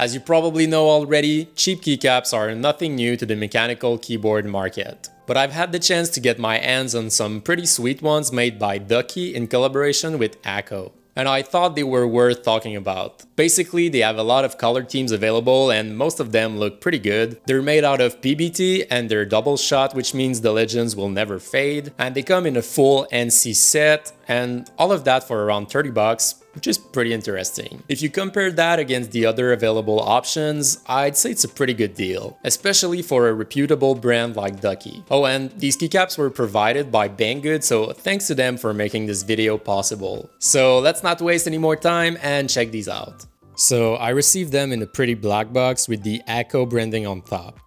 As you probably know already, cheap keycaps are nothing new to the mechanical keyboard market. But I've had the chance to get my hands on some pretty sweet ones made by Ducky in collaboration with Akko. And I thought they were worth talking about. Basically, they have a lot of color teams available and most of them look pretty good. They're made out of PBT and they're double shot, which means the legends will never fade. And they come in a full NC set and all of that for around 30 bucks, which is pretty interesting. If you compare that against the other available options, I'd say it's a pretty good deal, especially for a reputable brand like Ducky. Oh, and these keycaps were provided by Banggood, so thanks to them for making this video possible. So let's not waste any more time and check these out. So I received them in a pretty black box with the Akko branding on top.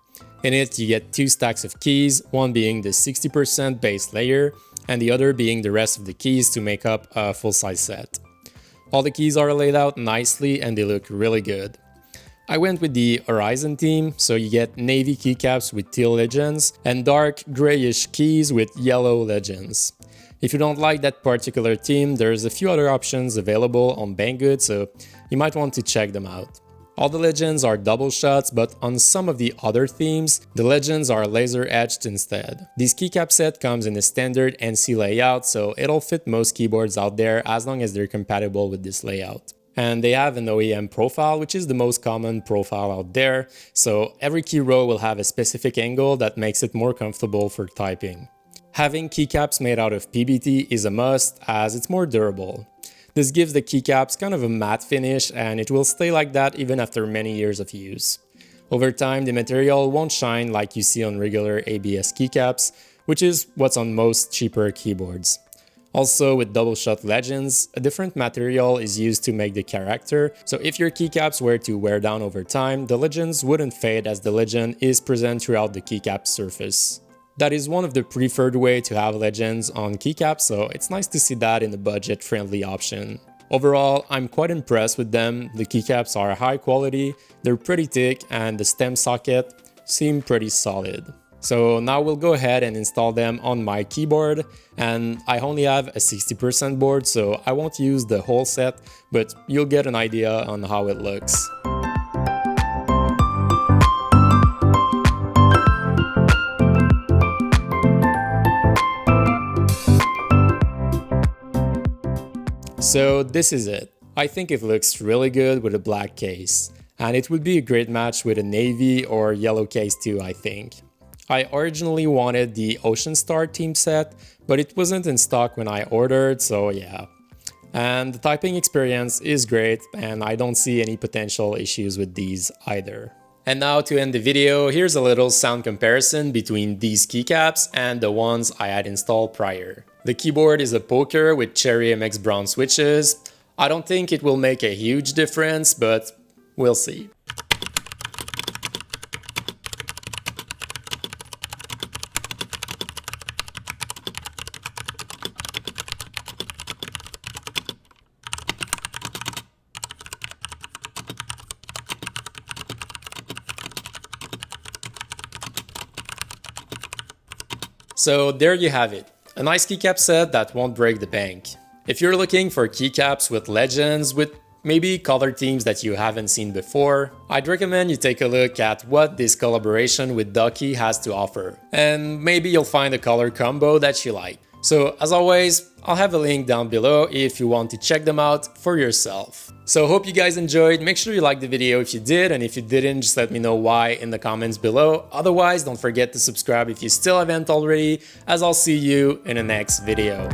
In it, you get 2 stacks of keys, one being the 60% base layer, and the other being the rest of the keys to make up a full-size set. All the keys are laid out nicely and they look really good. I went with the Horizon theme, so you get navy keycaps with teal legends and dark grayish keys with yellow legends. If you don't like that particular theme, there's a few other options available on Banggood, so you might want to check them out. All the legends are double shots, but on some of the other themes, the legends are laser etched instead. This keycap set comes in a standard NC layout, so it'll fit most keyboards out there as long as they're compatible with this layout. And they have an OEM profile, which is the most common profile out there, so every key row will have a specific angle that makes it more comfortable for typing. Having keycaps made out of PBT is a must as it's more durable. This gives the keycaps kind of a matte finish and it will stay like that even after many years of use. Over time, the material won't shine like you see on regular ABS keycaps, which is what's on most cheaper keyboards. Also, with double shot legends, a different material is used to make the character, so if your keycaps were to wear down over time, the legends wouldn't fade as the legend is present throughout the keycap surface. That is one of the preferred way to have legends on keycaps, so it's nice to see that in a budget-friendly option. Overall, I'm quite impressed with them. The keycaps are high quality, they're pretty thick, and the stem socket seem pretty solid. So now we'll go ahead and install them on my keyboard, and I only have a 60% board, so I won't use the whole set, but you'll get an idea on how it looks. So this is it. I think it looks really good with a black case, and it would be a great match with a navy or yellow case too, I think. I originally wanted the Ocean Star theme set, but it wasn't in stock when I ordered, so yeah. And the typing experience is great, and I don't see any potential issues with these either. And now to end the video, here's a little sound comparison between these keycaps and the ones I had installed prior. The keyboard is a poker with Cherry MX Brown switches. I don't think it will make a huge difference, but we'll see. So there you have it. A nice keycap set that won't break the bank. If you're looking for keycaps with legends, with maybe color themes that you haven't seen before, I'd recommend you take a look at what this collaboration with Ducky has to offer. And maybe you'll find a color combo that you like. So as always, I'll have a link down below if you want to check them out for yourself. So hope you guys enjoyed. Make sure you liked the video if you did, and if you didn't, just let me know why in the comments below. Otherwise, don't forget to subscribe if you still haven't already, as I'll see you in the next video.